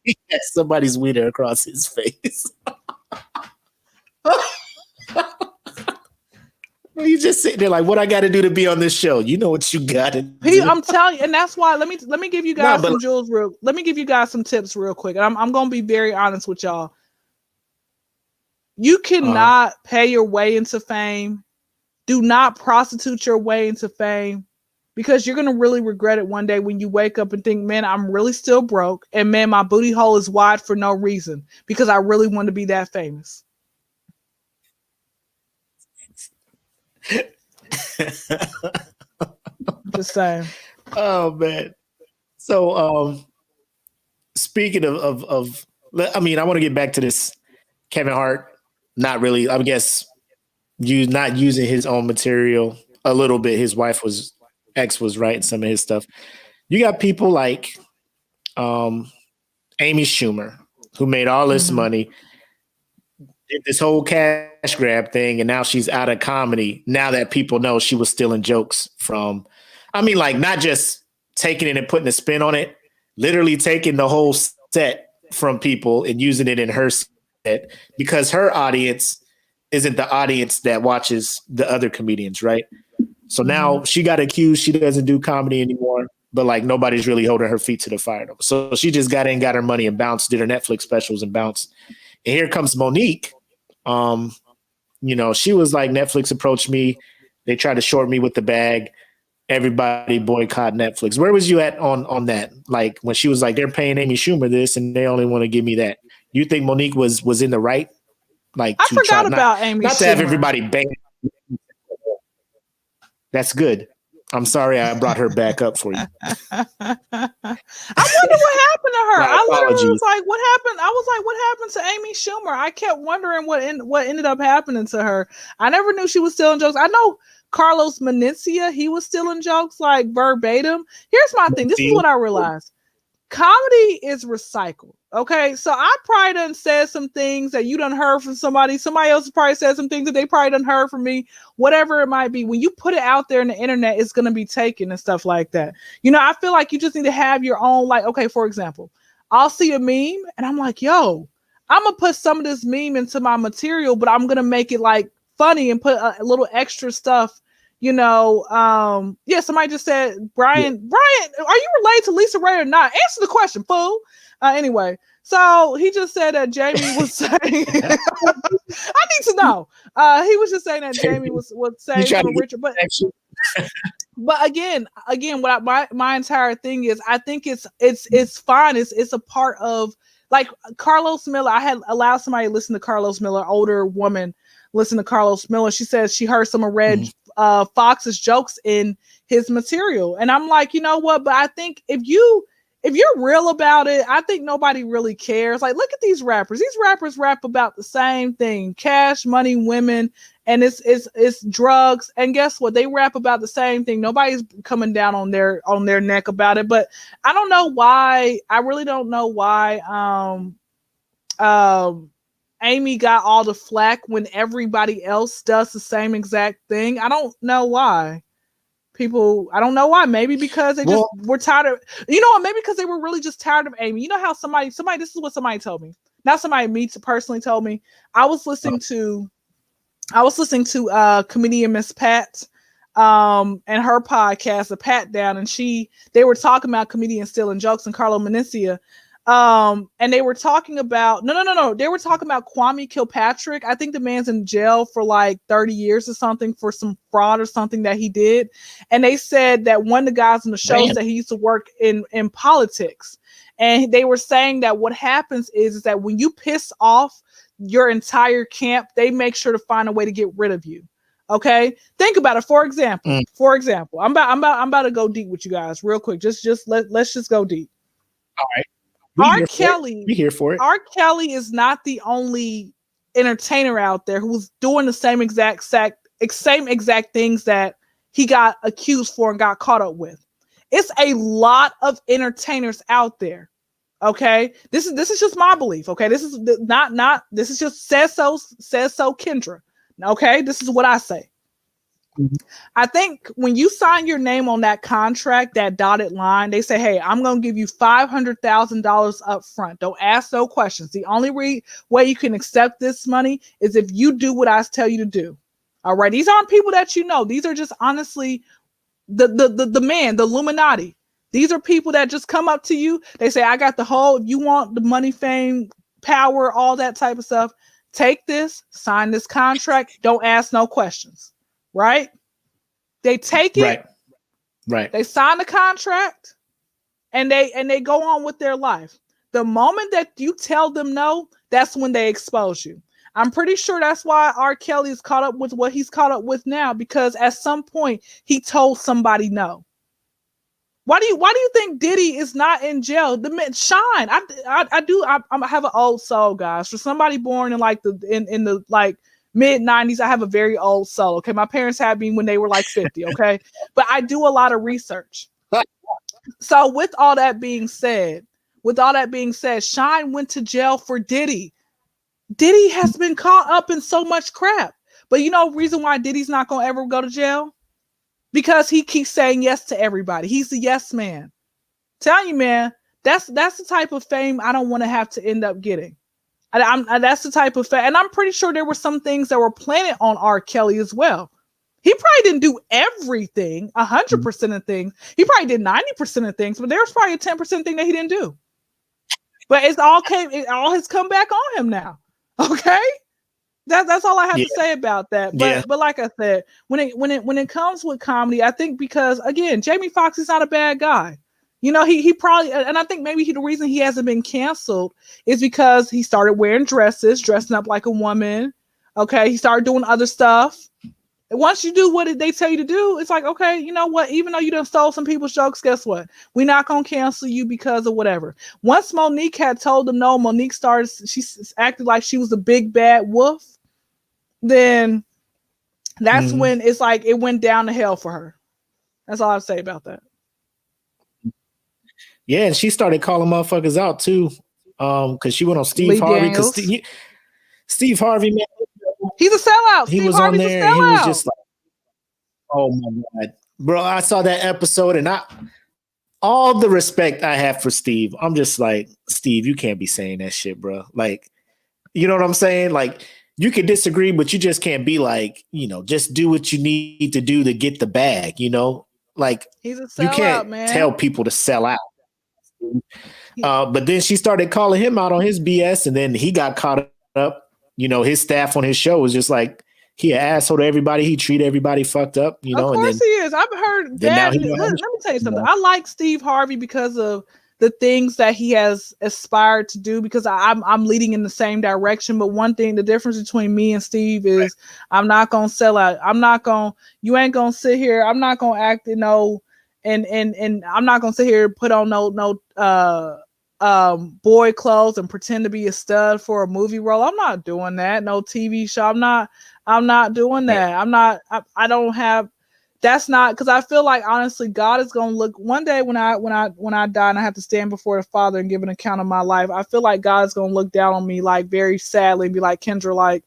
He has somebody's wiener across his face. He's just sitting there like, what I got to do to be on this show? You know what you got to do. I'm telling you, and that's why. Let me give you guys some jewels real. Let me give you guys some tips real quick. And I'm gonna be very honest with y'all. You cannot pay your way into fame. Do not prostitute your way into fame. Because you're going to really regret it one day when you wake up and think, man, I'm really still broke. And man, my booty hole is wide for no reason. Because I really want to be that famous. Just saying. Oh, man. So, speaking of, I mean, I want to get back to this Kevin Hart. Not really, I guess, not using his own material a little bit. His ex was writing some of his stuff. You got people like Amy Schumer, who made all this money, did this whole cash grab thing, and now she's out of comedy. Now that people know she was stealing jokes from, I mean, like not just taking it and putting a spin on it, literally taking the whole set from people and using it in her set because her audience isn't the audience that watches the other comedians, right? So now she got accused. She doesn't do comedy anymore, but like nobody's really holding her feet to the fire. So she just got in, got her money and bounced, did her Netflix specials and bounced. And here comes Monique. She was like, Netflix approached me. They tried to short me with the bag. Everybody boycott Netflix. Where was you at on that? Like when she was like, they're paying Amy Schumer this and they only want to give me that. You think Monique was in the right? Like I forgot about Amy Schumer. Not to have everybody bang. That's good. I'm sorry I brought her back up for you. I wonder what happened to her. I literally was like, what happened? I was like, what happened to Amy Schumer? I kept wondering what ended up happening to her. I never knew she was stealing jokes. I know Carlos Mencia, he was stealing jokes like verbatim. Here's my thing. This is what I realized. Comedy is recycled. Okay, so I probably done said some things that you done heard from somebody. Somebody else probably said some things that they probably done heard from me. Whatever it might be, when you put it out there in the internet, it's gonna be taken and stuff like that. I feel like you just need to have your own. Like, okay, for example, I'll see a meme and I'm like, yo, I'm gonna put some of this meme into my material, but I'm gonna make it like funny and put a little extra stuff. Somebody just said, Brian, are you related to Lisa Ray or not? Answer the question, fool. Anyway, so he just said that Jamie was saying, I need to know. He was just saying that Jamie was saying to Richard, but again, what my entire thing is, I think it's fine. It's a part of like Carlos Miller. I had allowed somebody to listen to Carlos Miller, older woman, listen to Carlos Miller. She says she heard some of Red Fox's jokes in his material. And I'm like, you know what? But I think if you're real about it, I think nobody really cares. Like, look at these rappers. These rappers rap about the same thing: cash, money, women, and it's drugs. And guess what? They rap about the same thing. Nobody's coming down on their neck about it. But I don't know why. I really don't know why Amy got all the flack when everybody else does the same exact thing. I don't know why. I don't know why. Maybe because they just were tired of, you know what? Maybe because they were really just tired of Amy. You know how somebody, this is what somebody told me. Not somebody me personally told me. I was listening to comedian Miss Pat, and her podcast, The Pat Down, and they were talking about comedians stealing jokes, and Carlo Menecia. And they were talking about no. They were talking about Kwame Kilpatrick. I think the man's in jail for like 30 years or something for some fraud or something that he did. And they said that one of the guys on the show said he used to work in politics. And they were saying that what happens is that when you piss off your entire camp, they make sure to find a way to get rid of you. Okay, think about it. For example, I'm about to go deep with you guys real quick. Let's just go deep. All right. R. Kelly, we here for it. R. Kelly is not the only entertainer out there who's doing the same exact things that he got accused for and got caught up with. It's a lot of entertainers out there. Okay, this is just my belief. Okay, this is not this is just says so Kyndra. Okay, this is what I say. I think when you sign your name on that contract, that dotted line, they say, hey, I'm going to give you $500,000 up front. Don't ask no questions. The only way you can accept this money is if you do what I tell you to do. All right. These aren't people that you know. These are just honestly the man, the Illuminati. These are people that just come up to you. They say, I got the whole, if you want the money, fame, power, all that type of stuff, take this, sign this contract. Don't ask no questions. Right? They take it. Right. They sign the contract and they go on with their life. The moment that you tell them no, that's when they expose you. I'm pretty sure that's why R. Kelly is caught up with what he's caught up with now, because at some point he told somebody no. Why do you think Diddy is not in jail? The man Shine. I have an old soul, guys. For somebody born in like in the like mid-90s, I have a very old soul. Okay, my parents had me when they were like 50. Okay, but I do a lot of research. So with all that being said, Shine went to jail for Diddy. Diddy has been caught up in so much crap, but you know, reason why Diddy's not gonna ever go to jail? Because he keeps saying yes to everybody. He's the yes man. Tell you, man, that's the type of fame I don't want to have to end up getting. That's the type of fame, and I'm pretty sure there were some things that were planted on R. Kelly as well. He probably didn't do everything, 100% of things. He probably did 90% of things, but there was probably a 10% thing that he didn't do. But it all has come back on him now. Okay, that's all I have to say about that. But like I said, when it comes with comedy, I think because again, Jamie Foxx is not a bad guy. You know, he probably, and I think maybe the reason he hasn't been canceled is because he started wearing dressing up like a woman. Okay, he started doing other stuff. And once you do what they tell you to do, it's like, okay, you know what? Even though you done stole some people's jokes, guess what? We're not gonna cancel you because of whatever. Once Monique had told them no, Monique she acted like she was a big bad wolf. Then that's when it's like it went down to hell for her. That's all I have to say about that. Yeah, and she started calling motherfuckers out too, because she went on Steve Harvey. Because Steve Harvey, man, he's a sellout. He was on there, and he was just like, "Oh my god, bro!" I saw that episode, and all the respect I have for Steve, I'm just like, Steve, you can't be saying that shit, bro. Like, you know what I'm saying? Like, you can disagree, but you just can't be like, you know, just do what you need to do to get the bag. You know, like he's a sellout, you can't tell people to sell out. But then she started calling him out on his BS, and then he got caught up. You know, his staff on his show was just like, he an asshole to everybody. He treat everybody fucked up. You know, of course he is. I've heard that. Let me tell you something. I like Steve Harvey because of the things that he has aspired to do. Because I'm leading in the same direction. But one thing, the difference between me and Steve is, I'm not gonna sell out. You ain't gonna sit here. I'm not gonna act, you know. And I'm not gonna sit here and put on no boy clothes and pretend to be a stud for a movie role. I'm not doing that. No TV show. I'm not doing that. I don't have that's not, because I feel like honestly God is gonna look one day when I die and I have to stand before the Father and give an account of my life. I feel like God is gonna look down on me like very sadly and be like, Kyndra, like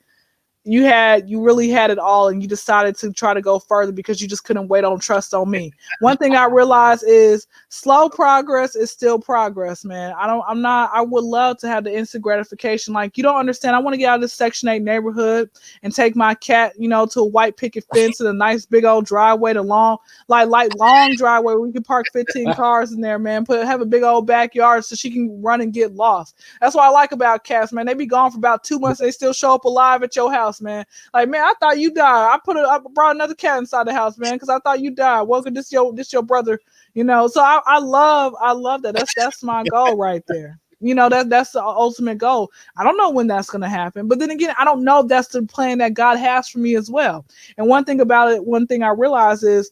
you really had it all and you decided to try to go further because you just couldn't wait on trust on me. One thing I realize is slow progress is still progress, man. I would love to have the instant gratification. Like, you don't understand. I want to get out of this Section 8 neighborhood and take my cat, to a white picket fence and a nice big old driveway, to long driveway where we can park 15 cars in there, man. Have a big old backyard so she can run and get lost. That's what I like about cats, man. They be gone for about 2 months. They still show up alive at your house, man. Like, man, I thought you died. I brought another cat inside the house, man, because I thought you died. Welcome, this your brother, So I love that. That's my goal right there. That's the ultimate goal. I don't know when that's gonna happen, but then again, I don't know if that's the plan that God has for me as well. And one thing about it, one thing I realize is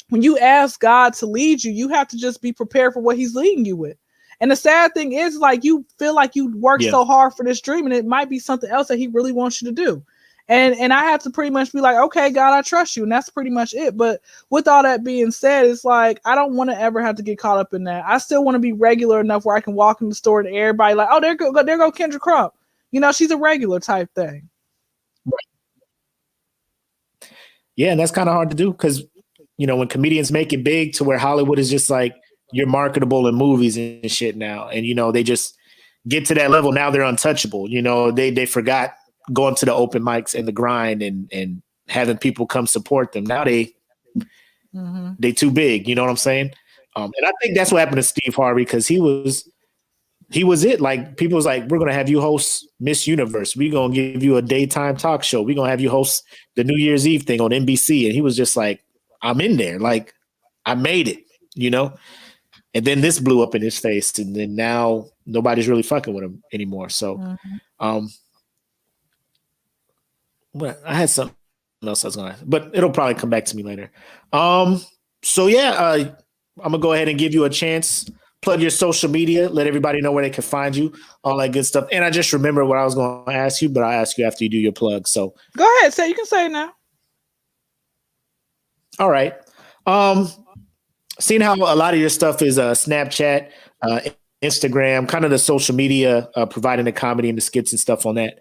when you ask God to lead you, you have to just be prepared for what He's leading you with. And the sad thing is, like, you feel like you worked so hard for this dream, and it might be something else that He really wants you to do. And I have to pretty much be like, okay, God, I trust you. And that's pretty much it. But with all that being said, it's like, I don't want to ever have to get caught up in that. I still want to be regular enough where I can walk in the store and everybody like, oh, there go Kyndra Crump. She's a regular type thing. Yeah, and that's kind of hard to do because, when comedians make it big to where Hollywood is just like, you're marketable in movies and shit now. And, they just get to that level. Now they're untouchable. They forgot going to the open mics and the grind and having people come support them. Now they too big. You know what I'm saying? And I think that's what happened to Steve Harvey, because he was it. Like, people was like, we're going to have you host Miss Universe. We're going to give you a daytime talk show. We're going to have you host the New Year's Eve thing on NBC. And he was just like, I'm in there. Like, I made it, And then this blew up in his face. And then now nobody's really fucking with him anymore. So, well, I had something else I was going to, but it'll probably come back to me later. So yeah, I'm gonna go ahead and give you a chance. Plug your social media. Let everybody know where they can find you. All that good stuff. And I just remember what I was going to ask you, but I'll ask you after you do your plug. So go ahead. You can say it now. All right. Seeing how a lot of your stuff is Snapchat, Instagram, kind of the social media, providing the comedy and the skits and stuff on that.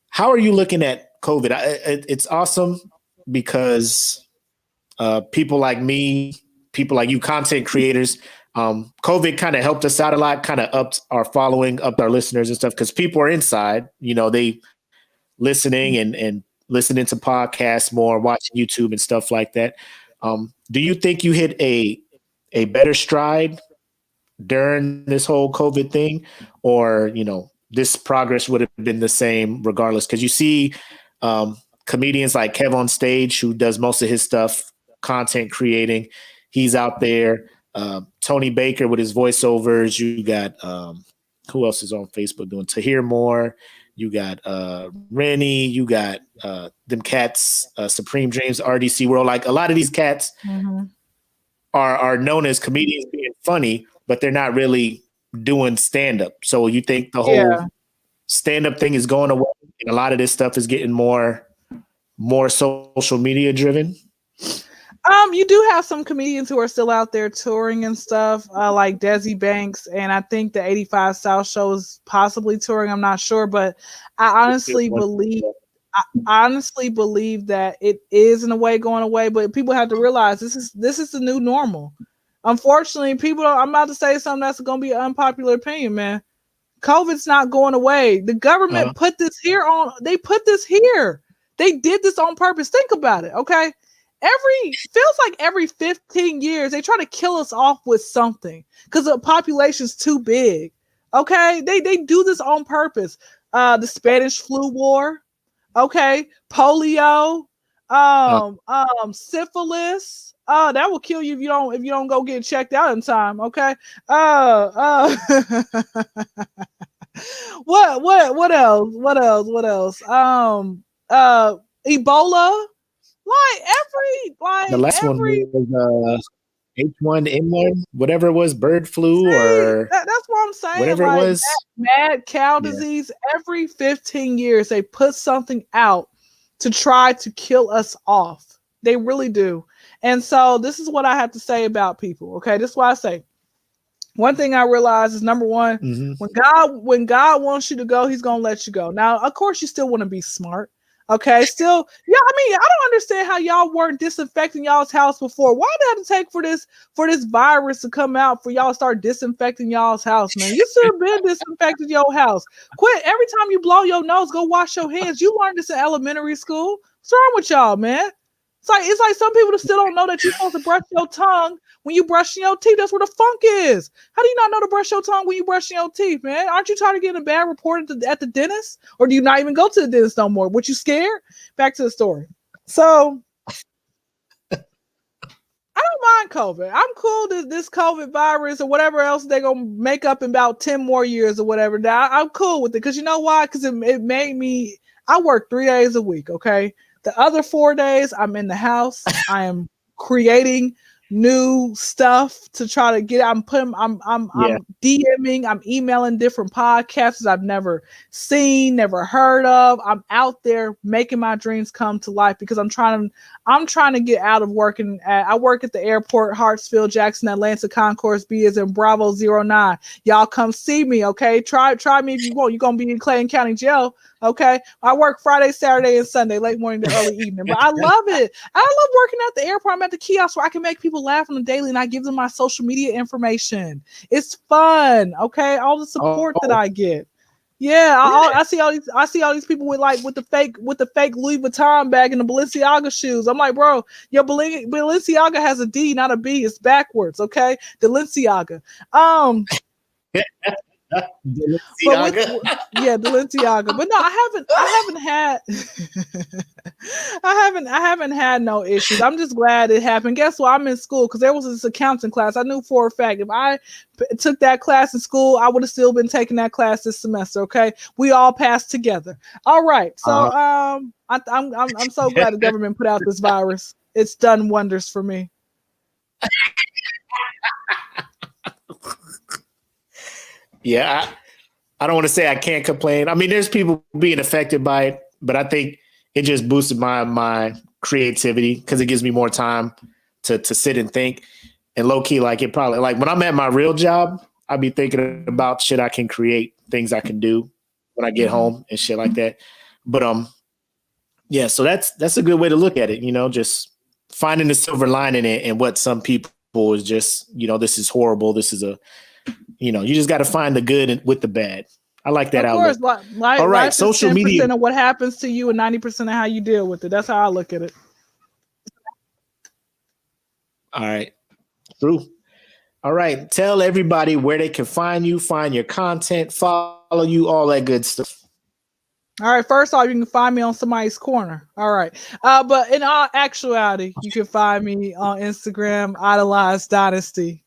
How are you looking at COVID? It's awesome because people like me, people like you, content creators, COVID kind of helped us out a lot, kind of upped our following, upped our listeners and stuff, because people are inside, they listening and listening to podcasts more, watching YouTube and stuff like that. Do you think you hit a better stride during this whole COVID thing, or, this progress would have been the same regardless? Because you see comedians like Kev on Stage, who does most of his stuff, content creating. He's out there. Tony Baker with his voiceovers. You got who else is on Facebook doing Tahir Moore? You got Rennie. You got them cats, Supreme Dreams, RDC World. Like, a lot of these cats are known as comedians being funny, but they're not really doing stand-up. So you think the whole stand-up thing is going away, and a lot of this stuff is getting more social media driven? You do have some comedians who are still out there touring and stuff, like Desi Banks, and I think the 85 South show is possibly touring. I'm not sure, but I honestly believe that it is in a way going away. But people have to realize this is the new normal. Unfortunately, I'm about to say something that's going to be an unpopular opinion, man. COVID's not going away. The government put this here they put this here. They did this on purpose. Think about it, okay? Feels like every 15 years, they try to kill us off with something because the population's too big, okay? They do this on purpose. The Spanish flu war, okay? Polio, syphilis. That will kill you if you don't go get checked out in time. Okay. What else? Ebola. The last one was H1N1, whatever it was, bird flu, or that's what I'm saying. Whatever it was. Mad cow disease. Every 15 years, they put something out to try to kill us off. They really do. And so this is what I have to say about people. Okay. This is why I say one thing I realize is number one, when God wants you to go, he's gonna let you go. Now, of course, you still want to be smart. Okay, still, yeah. I mean, I don't understand how y'all weren't disinfecting y'all's house before. Why did it have to take for this virus to come out for y'all to start disinfecting y'all's house, man? You should have been disinfecting your house. Quit every time you blow your nose, go wash your hands. You learned this in elementary school. What's wrong with y'all, man? It's like some people still don't know that you're supposed to brush your tongue when you brushing your teeth. That's where the funk is. How do you not know to brush your tongue when you brushing your teeth, man? Aren't you trying to get a bad report at the dentist? Or do you not even go to the dentist no more? What, you scared? Back to the story. So I don't mind COVID. I'm cool with this COVID virus or whatever else they're going to make up in about 10 more years or whatever. Now, I'm cool with it because you know why? Because it made me, I work 3 days a week, okay? The other 4 days, I'm in the house. I am creating new stuff to try to get. I'm DMing. I'm emailing different podcasts I've never seen, never heard of. I'm out there making my dreams come to life because I'm trying to get out of working. I work at the airport, Hartsfield, Jackson, Atlanta, Concourse B is in Bravo 09. Y'all come see me, okay? Try me if you want. You're gonna be in Clayton County Jail. Okay, I work Friday, Saturday, and Sunday, late morning to early evening. But I love it. I love working at the airport. I'm at the kiosk where I can make people laugh on the daily, and I give them my social media information. It's fun. Okay, all the support that I get. Yeah, I see all these people with the fake Louis Vuitton bag and the Balenciaga shoes. I'm like, bro, your Balenciaga has a D, not a B. It's backwards. Okay, Balenciaga. Balenciaga. But no, I haven't had no issues. I'm just glad it happened. Guess what? I'm in school because there was this accounting class. I knew for a fact if I took that class in school, I would have still been taking that class this semester. Okay, we all passed together. All right. So I'm so glad the government put out this virus. It's done wonders for me. Yeah, I don't want to say I can't complain. I mean, there's people being affected by it, but I think it just boosted my creativity because it gives me more time to sit and think. And low key, like it probably like when I'm at my real job, I'd be thinking about shit I can create, things I can do when I get home and shit like that. But yeah, so that's a good way to look at it. You know, just finding the silver lining in it and what some people is just, you know, this is horrible. This is you just got to find the good with the bad. I like that outlook. Of course, all right, social media. 10% of what happens to you and 90% of how you deal with it. That's how I look at it. All right. True. All right. Tell everybody where they can find you, find your content, follow you, all that good stuff. All right. First off, you can find me on somebody's corner. All right. But in all actuality, you can find me on Instagram, Idolize Dynasty.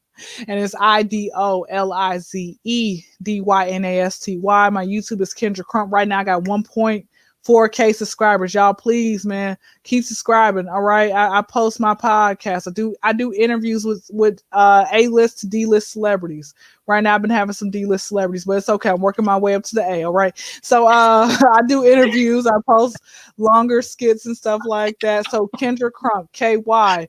And it's IDOLIZEDYNASTY. My YouTube is Kyndra Crump. Right now I got 1.4K subscribers. Y'all, please, man, keep subscribing. All right. I post my podcast. I do interviews with A-list to D-list celebrities. Right now I've been having some D-list celebrities, but it's okay. I'm working my way up to the A. All right. So I do interviews. I post longer skits and stuff like that. So Kyndra Crump, KYNDRACRUMP.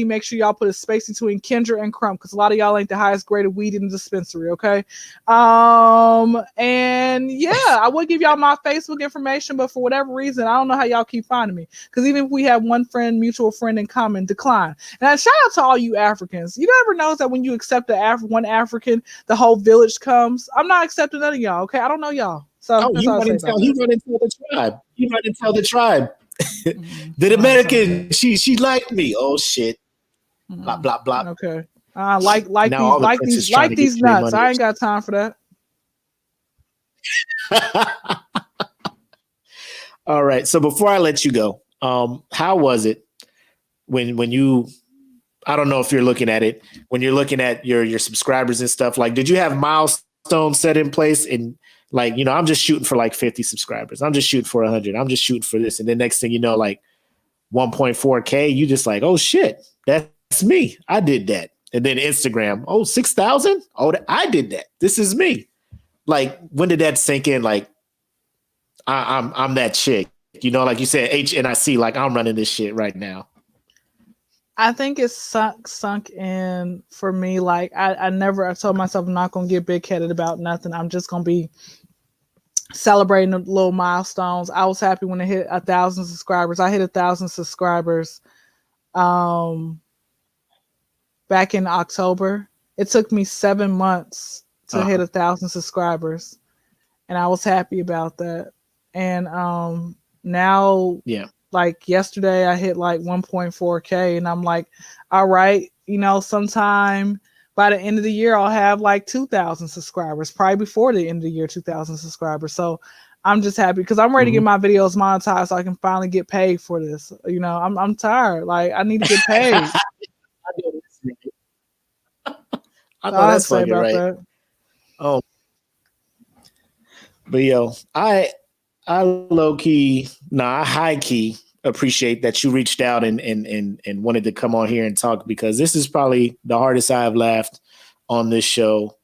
Make sure y'all put a space between Kyndra and Crump because a lot of y'all ain't the highest grade of weed in the dispensary, okay? And yeah, I would give y'all my Facebook information, but for whatever reason, I don't know how y'all keep finding me because even if we have one mutual friend in common, decline. And shout out to all you Africans. You never know that when you accept one African, the whole village comes. I'm not accepting none of y'all, okay? I don't know y'all. So you run and tell the tribe. You run and tell the tribe. The American, she liked me. Oh shit. Blah blah blah. Okay. Like these nuts. I ain't got time for that. All right. So before I let you go, how was it when you, I don't know if you're looking at it, when you're looking at your subscribers and stuff, like, did you have milestones set in place? And like, I'm just shooting for like 50 subscribers. I'm just shooting for 100. I'm just shooting for this. And then next thing you know, like 1.4K, you just like, oh shit, that's me. I did that. And then Instagram, 6,000. Oh, I did that. This is me. Like, when did that sink in? Like, I'm that chick. You know, like you said, HNIC, like I'm running this shit right now. I think it's sunk in for me. Like I told myself I'm not gonna get big headed about nothing. I'm just gonna be celebrating the little milestones. I was happy when it hit 1,000 subscribers. I hit 1,000 subscribers back in October. It took me 7 months to hit 1,000 subscribers, and I was happy about that. And now, like yesterday, I hit like 1.4K, and I'm like, all right, you know, sometime by the end of the year, I'll have like 2,000 subscribers, probably before the end of the year, 2,000 subscribers. So I'm just happy because I'm ready to get my videos monetized so I can finally get paid for this. You know, I'm tired. Like, I need to get paid. I know that's funny, right? That. Oh, but yo, I low key, I high key appreciate that you reached out and wanted to come on here and talk, because this is probably the hardest I've laughed on this show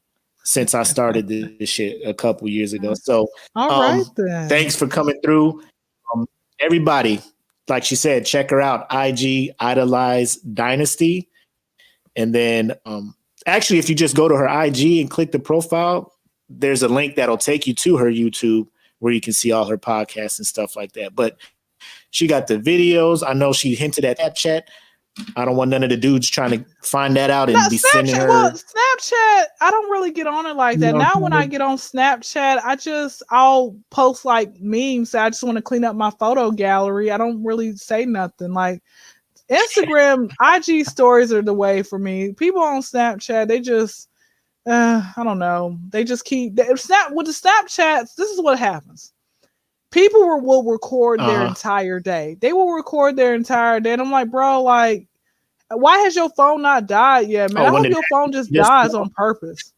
since I started this shit a couple years ago. So, all right, then. Thanks for coming through. Everybody, like she said, check her out. IG Idolize Dynasty, and then actually, if you just go to her IG and click the profile, there's a link that'll take you to her YouTube where you can see all her podcasts and stuff like that. But she got the videos. I know she hinted at Snapchat. I don't want none of the dudes trying to find that out and be sending her. Well, Snapchat, I don't really get on it like that. Now when I get on Snapchat, I'll post like memes. I just want to clean up my photo gallery. I don't really say nothing. Like Instagram, IG stories are the way for me. People on Snapchat, they just, I don't know. They just keep with the Snapchats. This is what happens. People will record their entire day. They will record their entire day. And I'm like, bro, like, why has your phone not died yet, man? I hope your phone just dies on purpose.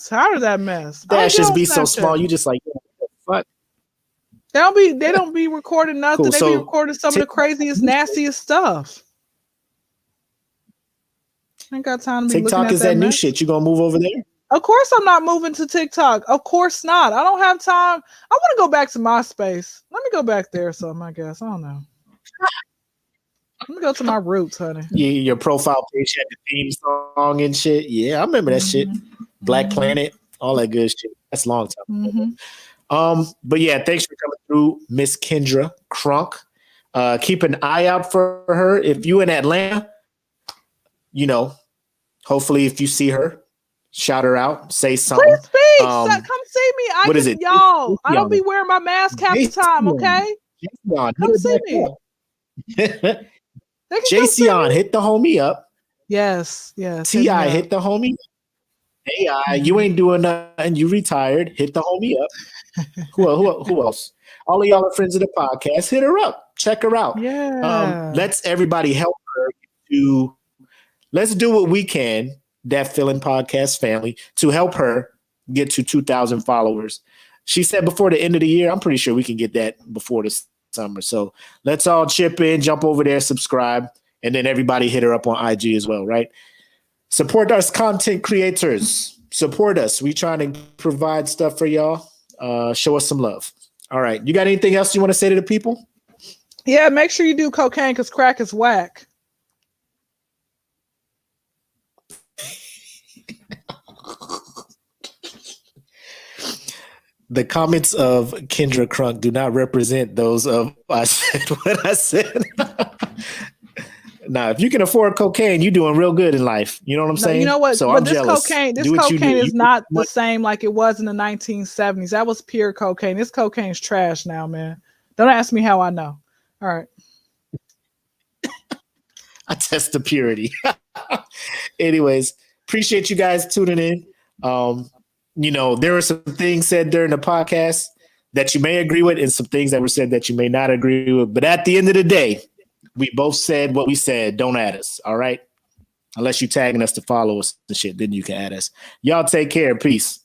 Tired of that mess. That should be so small. You just like, fuck. They don't be recording nothing. Cool. They be recording some of the craziest, nastiest stuff. I ain't got time to be TikTok looking at is that new shit. You gonna move over there? Of course I'm not moving to TikTok. Of course not. I don't have time. I want to go back to MySpace. Let me go back there or something, I guess. I don't know. Let me go to my roots, honey. Yeah, your profile page had the theme song and shit. Yeah, I remember that shit. Black Planet, all that good shit. That's a long time ago. But yeah, thanks for coming through, Miss Kyndra Crump. Keep an eye out for her. If you in Atlanta, you know, hopefully if you see her, shout her out, say something. Please speak. Come see me. What is it? Y'all, I don't be wearing my mask half the time, okay? Come see me. Jason, hit the homie up. Yes. T.I. hit the homie. AI, you ain't doing nothing. You retired. Hit the homie up. Who else? All of y'all are friends of the podcast. Hit her up. Check her out. Yeah. Let's everybody help her let's do what we can, That Feeling Podcast family, to help her get to 2,000 followers. She said before the end of the year. I'm pretty sure we can get that before the summer. So let's all chip in, jump over there, subscribe, and then everybody hit her up on IG as well, right? Support us content creators. Support us. We trying to provide stuff for y'all. Show us some love. All right. You got anything else you want to say to the people? Yeah, make sure you do cocaine because crack is whack. The comments of Kyndra Crump do not represent those of I said what I said. Now, if you can afford cocaine, you're doing real good in life. You know what I'm saying? You know what? So but I'm jealous. Cocaine is not the same like it was in the 1970s. That was pure cocaine. This cocaine's trash now, man. Don't ask me how I know. All right. I test the purity. Anyways, appreciate you guys tuning in. You know, there were some things said during the podcast that you may agree with and some things that were said that you may not agree with. But at the end of the day, we both said what we said. Don't add us. All right. Unless you're tagging us to follow us and shit, then you can add us. Y'all take care. Peace.